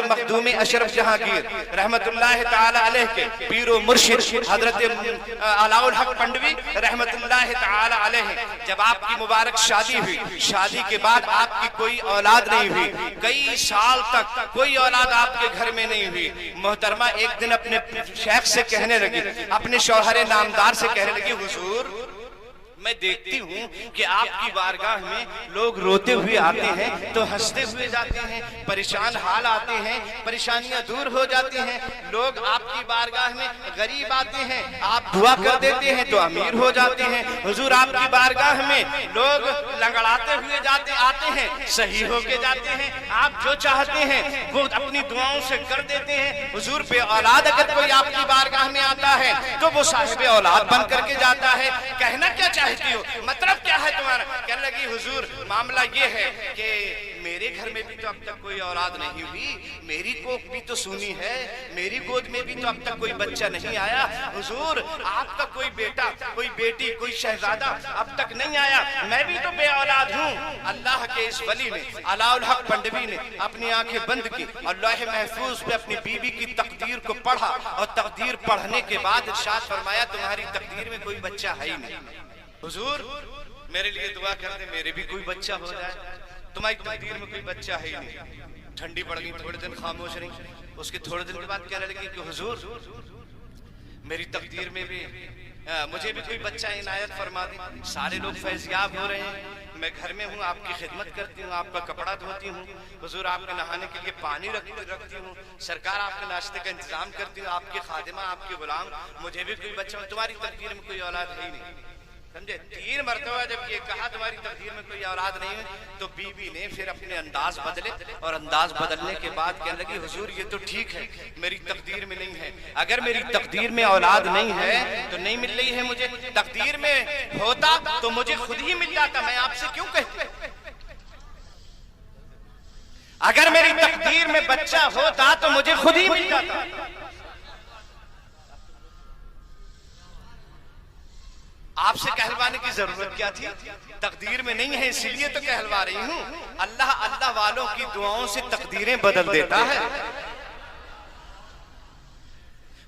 مخدوم اشرف جہانگیر رحمت اللہ تعالی علیہ کے پیر و مرشد حضرت علاء الحق پنڈوی رحمت اللہ تعالی علیہ، جب آپ کی مبارک شادی ہوئی، شادی کے بعد آپ کی کوئی اولاد نہیں ہوئی، کئی سال تک کوئی اولاد آپ کے گھر میں نہیں ہوئی، محترمہ ایک دن اپنے شیخ سے کہنے لگی، اپنے شوہر نامدار سے کہنے لگی، حضور میں دیکھتی ہوں کہ آپ کی بارگاہ میں لوگ روتے ہوئے آتے ہیں تو ہنستے ہوئے جاتے ہیں، پریشان حال آتے ہیں، پریشانیاں دور ہو جاتی ہیں، لوگ آپ کی بارگاہ میں غریب آتے ہیں، آپ دعا کر دیتے ہیں تو امیر ہو جاتے ہیں، حضور آپ کی بارگاہ میں لوگ لنگڑاتے ہوئے آتے ہیں، صحیح ہو کے جاتے ہیں، آپ جو چاہتے ہیں وہ اپنی دعاؤں سے کر دیتے ہیں، حضور بے اولاد اگر کوئی آپ کی بارگاہ میں آتا ہے تو وہ صاحب اولاد بن کر کے جاتا ہے، کہنا کیا چاہتے ہو، مطلب کیا ہے تمہارا؟ کہنے لگی، حضور معاملہ یہ ہے کہ میرے گھر میں بھی تو اب تک کوئی اولاد نہیں ہوئی، میری کوکھ بھی تو سونی ہے، میری گود میں بھی تو اب تک کوئی بچہ نہیں آیا، حضور آپ کا کوئی بیٹا، کوئی بیٹی، کوئی شہزادہ اب تک نہیں آیا، میں بھی تو بے اولاد ہوں۔ اللہ کے اس ولی نے، علاء الحق پنڈوی نے اپنی آنکھیں بند کی اور لوح محفوظ پہ اپنی بیوی کی تقدیر کو پڑھا، اور تقدیر پڑھنے کے بعد ارشاد فرمایا، تمہاری تقدیر میں کوئی بچہ ہے ہی نہیں، حضور میرے لیے دعا کر دے میرے بھی کوئی بچہ ہو جائے، تمہاری تقدیر میں کوئی بچہ ہے ہی نہیں۔ ٹھنڈی پڑ گئی، تھوڑے دن خاموش رہی، اس کے تھوڑے دن کے بعد کہنے لگی کہ حضور میری تقدیر میں بھی مجھے بھی کوئی بچہ عنایت فرما دیں، سارے لوگ فیضیاب ہو رہے ہیں، میں گھر میں ہوں، آپ کی خدمت کرتی ہوں، آپ کا کپڑا دھوتی ہوں، حضور آپ کے نہانے کے لیے پانی رکھتی ہوں، سرکار آپ کے ناشتے کا انتظام کرتی ہوں، آپ کے خادمہ، آپ کے غلام، مجھے بھی کوئی بچہ، تمہاری تقدیر میں کوئی اولاد ہے ہی نہیں۔ سمجھے، 3 مرتبہ جب یہ کہا تمہاری تقدیر میں کوئی اولاد نہیں ہے، تو بیوی نے پھر اپنے انداز بدلے، اور انداز بدلنے کے بعد کہنے لگی، حضور یہ تو ٹھیک ہے میری تقدیر میں نہیں ہے، اگر میری تقدیر میں اولاد نہیں ہے تو نہیں مل رہی ہے مجھے، تقدیر میں ہوتا تو مجھے خود ہی مل جاتا، میں آپ سے کیوں کہتی؟ اگر میری تقدیر میں بچہ ہوتا تو مجھے خود ہی مل جاتا۔ آپ سے کہلوانے کی ضرورت کیا تھی؟ تقدیر میں نہیں ہے اس لیے تو کہلوا رہی ہوں، اللہ والوں کی دعاؤں سے تقدیریں بدل دیتا ہے۔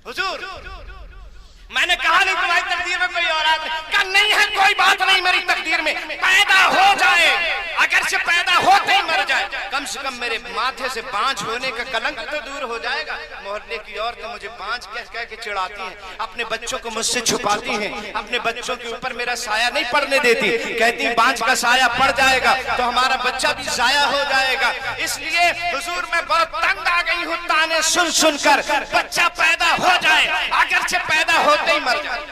حضور میں نے کہا نہیں تمہاری تقدیر میں کوئی اولاد نہیں، کہا نہیں ہے کوئی بات نہیں، میری تقدیر میں پیدا ہو جائے، اگرچہ پیدا ہوتے ہی مر جائے، کم سے کم میرے ماتھے سے بانجھ ہونے کا کلنک تو دور ہو جائے گا۔ محلے کی عورتیں مجھے بانجھ کہہ کے چڑھاتی ہیں، اپنے بچوں کو مجھ سے چھپاتی ہیں، اپنے بچوں کے اوپر میرا سایہ نہیں پڑنے دیتی، کہتی ہیں بانجھ کا سایہ پڑ جائے گا تو ہمارا بچہ بھی ضائع ہو جائے گا، اس لیے حضور میں بہت تنگ آ گئی ہوں تانے سن سن کر، بچہ پیدا ہو جائے، اگرچہ پیدا ہوتے ہی مر جائے،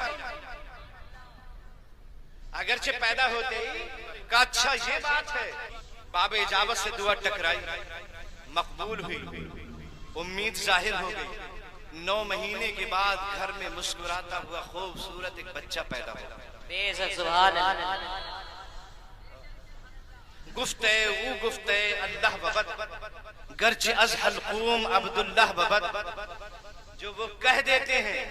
اگرچہ پیدا ہوتے ہی۔ کہا اچھا یہ بات ہے، باب اجابت سے دعا ٹکرائی، مقبول ہوئی، امید ظاہر ہو گئی، 9 مہینے کے بعد گھر میں مسکراتا ہوا خوبصورت ایک بچہ پیدا ہوا۔ بے شک سبحان اللہ۔ گفتے او گفتے اللہ وبد، گرچہ از حلقوم عبداللہ وبد، جو وہ کہہ دیتے ہیں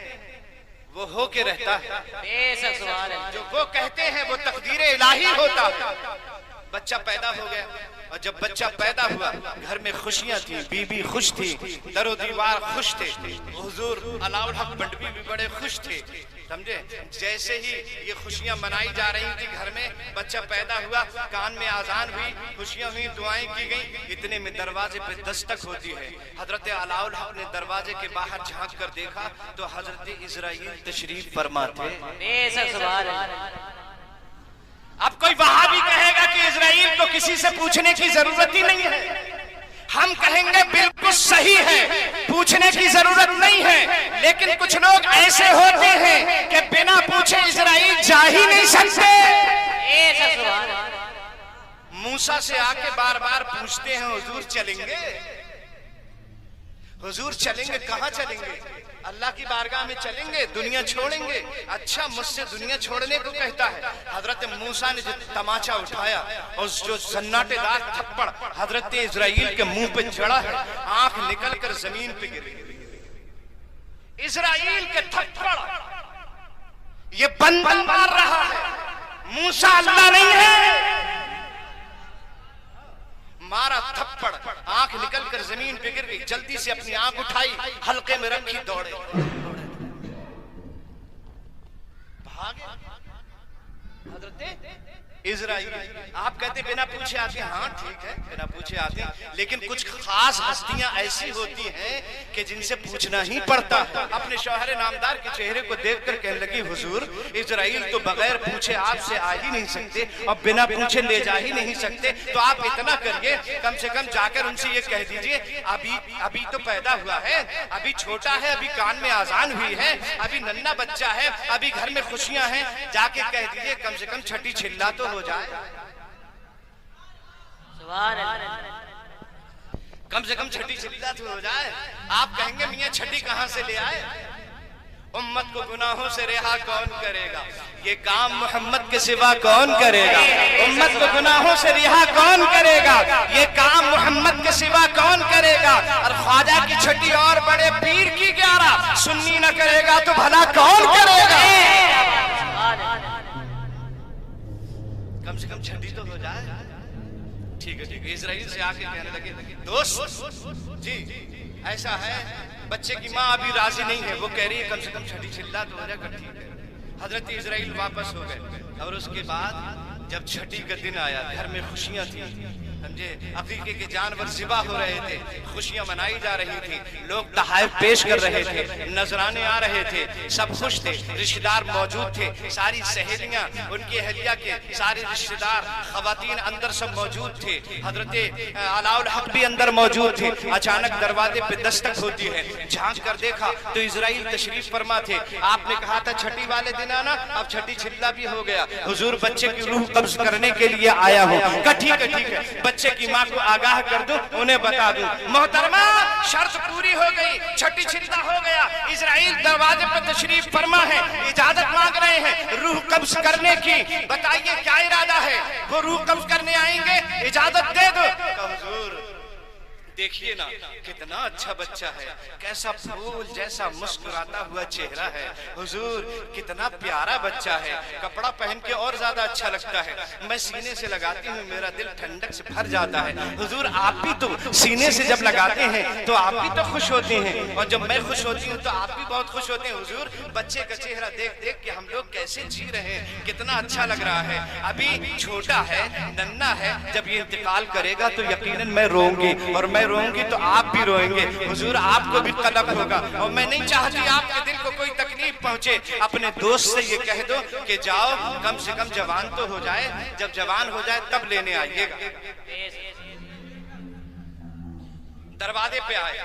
وہ ہو کے رہتا ہے، بے شک سبحان اللہ۔ جو وہ کہتے ہیں وہ تقدیر الہی ہوتا ہے۔ بچہ پیدا ہو گیا، اور جب بچہ پیدا ہوا گھر میں خوشیاں تھیں، بیوی خوش تھی، در و دیوار خوش تھے، حضور علاء الحق پنڈوی بھی بڑے خوش تھے، سمجھے۔ جیسے ہی یہ خوشیاں منائی جا رہی تھی گھر میں، بچہ پیدا ہوا، کان میں آذان ہوئی، خوشیاں ہوئی، دعائیں کی گئیں، اتنے میں دروازے پہ دستک ہوتی ہے۔ حضرت علاء الحق نے دروازے کے باہر جھانک کر دیکھا تو حضرت اسرائیل تشریف فرما تھے۔ بے شک سبحان اللہ۔ اب کوئی وہاں بھی کہے گا کہ اسرائیل کو کسی سے پوچھنے کی ضرورت ہی نہیں ہے، ہم کہیں گے بالکل صحیح ہے، پوچھنے کی ضرورت نہیں ہے، لیکن کچھ لوگ ایسے ہوتے ہیں کہ بنا پوچھے اسرائیل جا ہی نہیں سکتے۔ موسیٰ سے آ کے بار بار پوچھتے ہیں حضور چلیں گے، حضور چلیں گے، کہاں چلیں گے؟ اللہ کی بارگاہ میں چلیں گے، دنیا چھوڑیں گے؟ اچھا مجھ سے دنیا چھوڑنے کو کہتا ہے۔ حضرت موسیٰ نے جو تماچا اٹھایا اور جو سناٹے دار تھپڑ حضرت اسرائیل کے منہ پہ چڑھا ہے، آنکھ نکل کر زمین پہ گر گئی۔ اسرائیل کے تھپڑ یہ بندہ مار رہا ہے، موسیٰ اللہ نہیں ہے، مارا تھپڑ، آنکھ نکل کر زمین پہ گر گئی، جلدی سے اپنی آنکھ اٹھائی، حلقے میں رکھی، دوڑے بھاگے حضرت اسرائیل۔ آپ کہتے ہیں بنا پوچھے آتے ہیں، ہاں ٹھیک ہے بنا پوچھے آتے ہیں، لیکن کچھ خاص ہستیاں ایسی ہوتی ہیں کہ جن سے پوچھنا ہی پڑتا ہے۔ اپنے شوہر نامدار کے چہرے کو دیکھ کر کہنے لگی حضور اسرائیل تو بغیر پوچھے آپ سے آ ہی نہیں سکتے اور بنا پوچھے لے جا ہی نہیں سکتے، تو آپ اتنا کریے کم سے کم جا کر ان سے یہ کہہ دیجئے ابھی تو پیدا ہوا ہے، ابھی چھوٹا ہے، ابھی کان میں آذان ہوئی ہے، ابھی ننھا بچہ ہے، ابھی گھر میں خوشیاں ہیں، جا کے کہہ دیجئے کم سے کم چھٹی چھلا تو ہو جائے، سبحان اللہ، کم سے کم چھٹی چھلا تو ہو جائے۔ آپ کہیں گے میاں چھٹی کہاں سے لے آئے؟ امت کو گناہوں سے رہا کون کرے گا؟ یہ کام محمد کے سوا کون کرے گا؟ امت کو گناہوں سے رہا کون کرے گا؟ یہ کام محمد کے سوا کون کرے گا؟ اور خواجہ کی چھٹی اور بڑے پیر کی 11 سنی نہ کرے گا تو بھلا کون کرے گا؟ کم سے کم چھٹی تو ہو جائے۔ ٹھیک ہے اسرائیل سے آکے کہنے لگے دوست جی ایسا ہے، بچے کی ماں ابھی راضی نہیں ہے، وہ کہہ رہی ہے کم سے کم چھٹی چھلا تو ہو جائے گا۔ ٹھیک ہے، حضرت اسرائیل واپس ہو گئے، اور اس کے بعد جب چھٹی کا دن آیا، گھر میں خوشیاں تھیں، سمجھے عقیقے کے جانور ذبح ہو رہے تھے، خوشیاں منائی جا رہی تھی، لوگ تحائف پیش کر رہے تھے، نذرانے آ رہے تھے، سب خوش تھے، رشتہ دار موجود تھے، ساری سہیلیاں، ان کی اہلیہ کے سارے رشتہ دار، خواتین اندر سب موجود تھے، حضرت علاء الحق بھی اندر موجود تھے۔ اچانک دروازے پہ دستک ہوتی ہے، جھانک کر دیکھا تو اسرائیل تشریف فرما تھے۔ آپ نے کہا تھا چھٹی والے دن آنا، اب چھٹی چھلا بھی ہو گیا، حضور بچے کی روح قبض کرنے کے لیے آیا ہوں۔ کہا ٹھیک ہے بچے کی ماں کو آگاہ کر دوں، انہیں بتا دوں۔ محترمہ شرط پوری ہو گئی، چھٹی چھلا ہو گیا، اسرائیل دروازے پر تشریف فرما ہے، اجازت مانگ رہے ہیں روح قبض کرنے کی۔ بتائیے کیا ارادہ ہے؟ وہ روح قبض کرنے آئیں گے، اجازت دے دو۔ کہا حضور دیکھیے نا کتنا اچھا بچہ ہے، کیسا پھول جیسا مسکراتا ہوا چہرہ ہے، حضور کتنا پیارا بچہ ہے، کپڑا پہن کے اور زیادہ اچھا لگتا ہے، میں سینے سے لگاتی ہوں میرا دل ٹھنڈک سے بھر جاتا ہے۔ حضور آپ بھی تو سینے سے جب لگاتے ہیں تو آپ بھی تو خوش ہوتے ہیں، اور جب میں خوش ہوتی ہوں تو آپ بھی بہت خوش ہوتے ہیں۔ حضور بچے کا چہرہ دیکھ دیکھ کے ہم لوگ کیسے جی رہے ہیں، کتنا اچھا لگ رہا ہے، ابھی چھوٹا ہے، ننھا ہے، جب یہ انتقال کرے گا تو یقیناً میں روں گی، اور میں روؤں گی تو آپ بھی روئیں گے، حضور آپ کو بھی قلق ہوگا، اور میں نہیں چاہتی آپ کے دل کو کوئی تکلیف پہنچے۔ اپنے دوست سے یہ کہہ دو کہ جاؤ کم سے کم جوان تو ہو جائے، جب جوان ہو جائے تب لینے آئیے گا۔ دروازے پہ آئے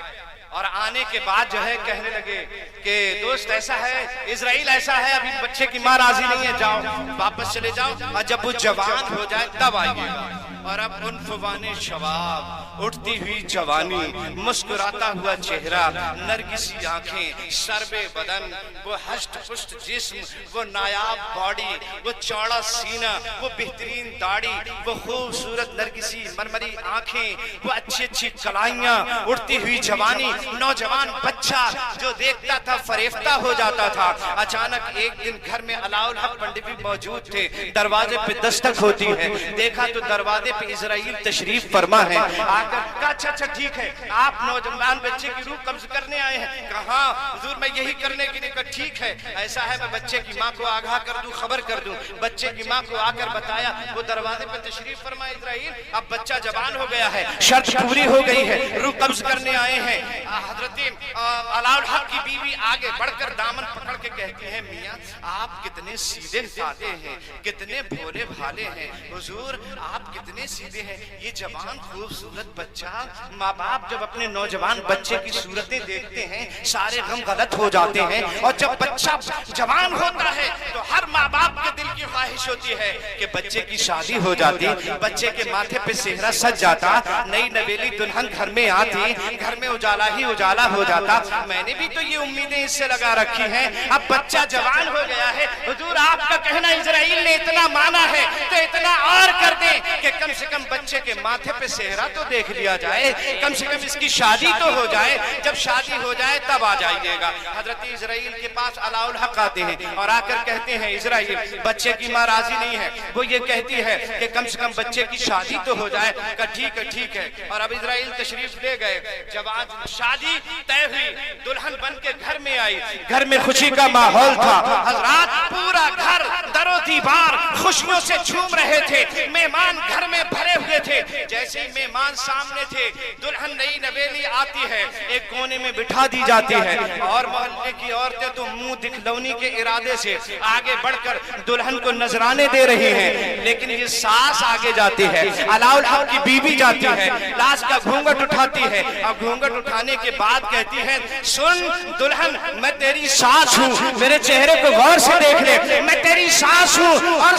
اور آنے کے بعد جو ہے کہنے لگے کہ دوست ایسا ہے، اسرائیل ایسا ہے، ابھی بچے کی ماں راضی نہیں ہے، جاؤ واپس چلے جاؤ، اور جب وہ جوان ہو جائے تب آئیے گا۔ اور اب عنفوان شباب، اٹھتی ہوئی جوانی، مسکراتا ہوا چہرہ، نرگسی آنکھیں، سرب بدن، وہ ہشت پشت جسم، وہ نایاب باڈی، وہ چوڑا سینہ، وہ بہترین داڑھی، وہ خوبصورت نرگسی مرمری آنکھیں، وہ اچھی اچھی کلائیاں، اٹھتی ہوئی جوانی، نوجوان بچہ جو دیکھتا تھا فریفتہ ہو جاتا تھا۔ اچانک ایک دن گھر میں علاء الحق پنڈت بھی موجود تھے، دروازے پہ دستک ہوتی ہے، دیکھا تو دروازے پہ اسرائیل تشریف فرما ہے، آ کر کہا اچھا ٹھیک ہے آپ نوجوان بچے کی روح قبض کرنے آئے ہیں؟ کہا حضور میں یہی کرنے کے لیے۔ کہا ٹھیک ہے ایسا ہے میں بچے کی ماں کو آگاہ کر دوں، خبر کر دوں۔ بچے کی ماں کو آ کر بتایا، وہ دروازے پہ تشریف فرما اسرائیل اب بچہ جوان ہو گیا ہے، شرط پوری ہو گئی ہے، روح قبض کرنے آئے ہیں۔ حضرت علاء الحق کی بیوی آگے بڑھ کر دامن پکڑ کے کہتی ہے میاں آپ کتنے سیدھے سادے ہیں، کتنے بھولے بھالے ہیں، حضور آپ کتنے سیدھے ہیں۔ یہ جوان خوبصورت بچہ، ماں باپ جب اپنے نوجوان بچے کی صورتیں دیکھتے ہیں سارے غم غلط ہو جاتے ہیں، اور جب بچہ جوان ہوتا ہے تو ہر ماں باپ کے دل کی خواہش ہوتی ہے کہ بچے کی شادی ہو جاتی، بچے کے ماتھے پہ سہرا سج جاتا، نئی نویلی دلہن گھر میں آتی، گھر میں اجالا ہی اجالا ہو جاتا۔ میں نے بھی تو یہ امیدیں اس سے لگا رکھی ہیں، اب بچہ جوان ہو گیا ہے، حضور آپ کا کہنا اسرائیل نے اتنا مانا ہے تو اتنا اور کر دیں کہ کم سے کم بچے کے ماتھے پہ سہرا تو دیکھ دیکھ لیا جائے, کم سے کم اس کی شادی تو ہو جائے, جب شادی ہو جائے تب آ جائیے گا. حضرت اسرائیل کے پاس علاء الحق آتے ہیں اور آ کر کہتے ہیں اسرائیل بچے کی ماں راضی نہیں ہے, وہ یہ کہتی ہے کہ کم سے کم بچے کی شادی تو ہو جائے. کہ ٹھیک ہے ٹھیک ہے. اور اب اسرائیل تشریف لے گئے. جب آج شادی طے ہوئی, دلہن بن کے گھر میں آئی, گھر میں خوشی کا ماحول تھا. حضرات پورا گھر در و دیوار خوشیوں سے جھوم رہے تھے, مہمان گھر میں بھرے ہوئے تھے. جیسے ہی مہمان سامنے تھے, دلہن نئی نویلی آتی ہے, ایک کونے میں بٹھا دی جاتی ہے اور محلے کی عورتیں تو منہ دکھلونی کے ارادے سے آگے بڑھ کر دلہن کو نذرانے دے رہی ہیں. لیکن یہ ساس آگے جاتی ہے, علاء الحق کی بیوی جاتی ہے, لاش کا گھونگٹ اٹھاتی ہے اور گھونگٹ اٹھانے کے بعد کہتی ہے سن دلہن میں تیری ساس ہوں, میرے چہرے کو غور سے دیکھ لے, میں تیری ساس ہوں. اور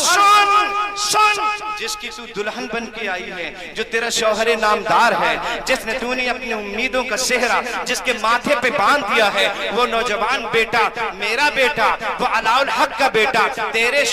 سن جس کی تو دلہن بن کے آئی ہے, جو تیرا شوہر نامدار ہے, جس نے تو نے اپنی امیدوں کا سہرا جس کے ماتھے پہ باندھ دیا ہے, وہ نوجوان بیٹا میرا بیٹا, وہ علاء الحق کا بیٹا, تیرے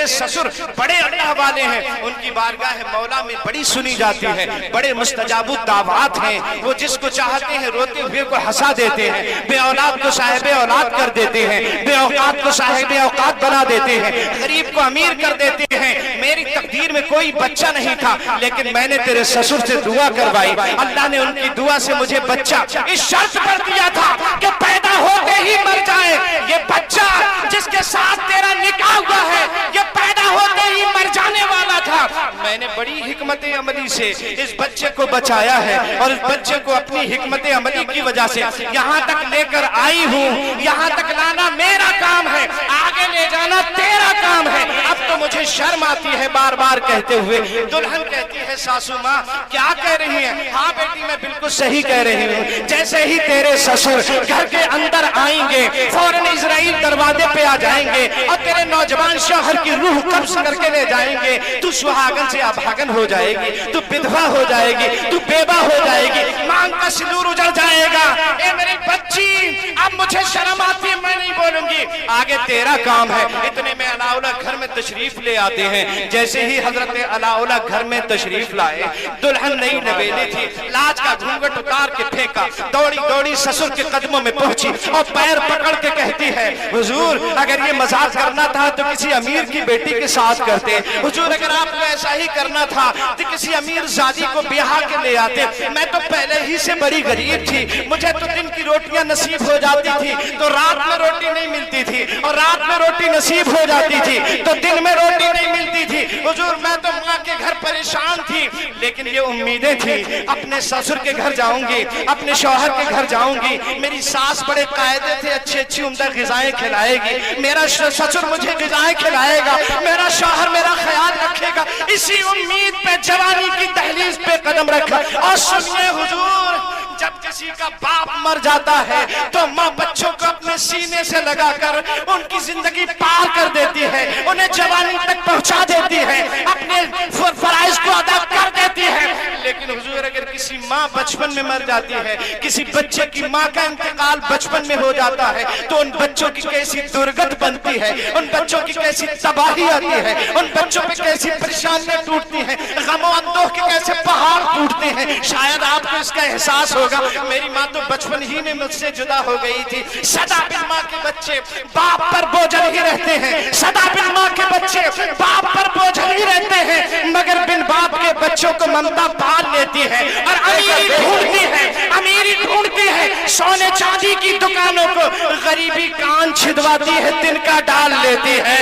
سسر بڑے اللہ والے ہیں, ان کی بارگاہ مولا میں بڑی سنی جاتی ہے, بڑے مستجاب الدعوات ہیں. وہ جس کو چاہتے ہیں روتے ہوئے کو ہنسا دیتے ہیں, بے اولاد کو صاحب اولاد کر دیتے ہیں, بے اوقات کو صاحب اوقات بنا دیتے ہیں, غریب کو امیر کر دیتے ہیں. میری تقدیر میں کوئی بچہ نہیں تھا, لیکن میں نے تیرے سسر سے دعا کروائی, اللہ نے ان کی دعا سے مجھے بچہ اس شرط پر دیا تھا کہ پیدا ہوتے ہی مر جائے. یہ بچہ جس کے ساتھ تیرا نکاح ہوا ہے, یہ پیدا ہوتے ہی مر جانے والا تھا. میں نے بڑی حکمت عملی سے اس بچے کو بچایا ہے اور اس بچے کو اپنی حکمت عملی کی وجہ سے یہاں تک لے کر آئی ہوں. یہاں تک لانا میرا کام ہے, آگے لے جانا تیرا کام ہے. اب تو مجھے شرم آتی ہے بار بار کہتے ہوئے. دلہن کہتی ہے ساسو ماں کیا کہہ رہی ہیں؟ ہاں بیٹی میں بالکل صحیح کہہ رہی ہوں. جیسے ہی تیرے سسر گھر کے اندر آئیں گے فوراً اسرائیل دروازے پہ آ جائیں گے اور تیرے نوجوان شوہر کی روح قبض کر کے لے جائیں گے. تو سہاگن سے ابھاگن ہو جائے گی, تو بدھوا ہو جائے گی, تو بیوہ ہو جائے گی, مانگ کا سندور اجڑ جائے گا. اے میری بچی اب مجھے شرم آتی ہے, میں نہیں بولوں گی, آگے تیرا کام ہے. اتنے میں علاء الحق گھر میں تشریف لے آتے ہیں. جیسے ہی حضرت علاء الحق گھر میں تشریف لائے, دلہن نئی نویلی تھی, لاج کا گھونگٹ اتار کے پھینکا, دوڑی دوڑی سسر کے قدموں میں پہنچی اور پیر پکڑ کے کہتی ہے حضور اگر یہ مذاق کرنا تھا تو کسی امیر کی بیٹی کے ساتھ کرتے, حضور اگر آپ کو ایسا ہی کرنا تھا تو کسی امیر زادی کو بیاہ کے لے آتے. میں تو پہلے ہی سے بڑی غریب تھی, مجھے تو دن کی روٹیاں نصیب ہو جاتی تھی تو رات میں روٹی نہیں ملتی تھی, اور رات میں روٹی نصیب ہو جاتی تھی تو دن میں روٹی نہیں ملتی تھی. حضور میں تو ماں کے گھر پریشان تھی, لیکن یہ امیدیں تھی اپنے سسر کے گھر جاؤں گی, اپنے شوہر کے گھر جاؤں گی, میری ساس بڑے قاعدے تھے, اچھی اچھی عمدہ غذائیں کھلائے گی, میرا سسر مجھے غذائیں کھلائے گا, میرا شوہر میرا خیال رکھے گا. اسی امید پہ جوانی کی دہلیز پہ قدم رکھا. اور سنیے حضور, جب کسی کا باپ مر جاتا ہے تو ماں بچوں کو اپنے سینے سے لگا کر ان کی زندگی پار کر دیتی ہے, انہیں جوانی تک پہنچا دیتی ہے, اپنے فرائض کو ادا کر دیتی ہے. لیکن حضور اگر کسی ماں بچپن میں مر جاتی ہے, کسی بچے کی ماں کا انتقال بچپن میں ہو جاتا ہے, تو ان بچوں کی کیسی درگت بنتی ہے, ان بچوں کی کیسی تباہی آتی ہے, ان بچوں پہ کیسی پریشانیاں ٹوٹتی ہیں, غم و اندوہ کے کیسے پہاڑ ٹوٹتے ہیں. شاید آپ کو اس کا احساس ہوگا. میری ماں تو بچپن ہی میں مجھ سے جدا ہو گئی تھی. سدا بن ماں کے بچے باپ پر بوجھل ہی رہتے ہیں, سدا بن ماں کے بچے باپ پر بوجھل ہی رہتے ہیں, مگر بن باپ کے بچوں کو ممتا پال لیتی ہے اور امیری ڈھونڈتی ہے, امیری ڈھونڈتی ہے. سونے چاندی کی دکانوں کو غریبی کان چھدواتی ہے, تنکا ڈال لیتی ہے.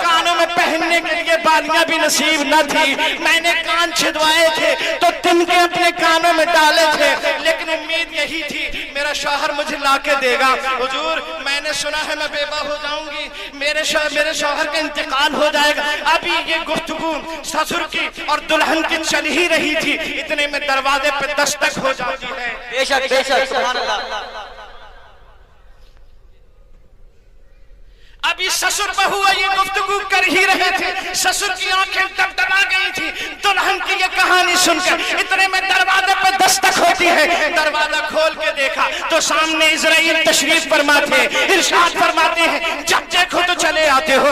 کانوں میں پہننے کے لیے بالیاں بھی نصیب نہ تھی, میں نے کان چھدوائے تھے تو تنکے اپنے کانوں میں ڈالے تھے, لیکن امید یہی تھی میرا شوہر مجھے لا کے دے گا. حضور میں نے سنا ہے میں بیوہ ہو جاؤں گی, میرے شوہر کا انتقال ہو جائے گا. ابھی یہ گفتگو سسر کی اور دلہن کی چل ہی رہی تھی, اتنے میں دروازے پہ دستک ہو جاتی ہے. بے شک سبحان اللہ. ابھی سسر بہو یہ گفتگو کر ہی رہے تھے, سسر کی آنکھیں دبدبا گئی تھی دلہن کی یہ کہانی سن کر. اتنے میں دروازے پہ دستک ہوتی ہے, دروازہ کھول کے دیکھا تو سامنے اسرائیل تشریف فرما تھے. ارشاد فرماتے ہیں جب دیکھو تو چلے آتے ہو,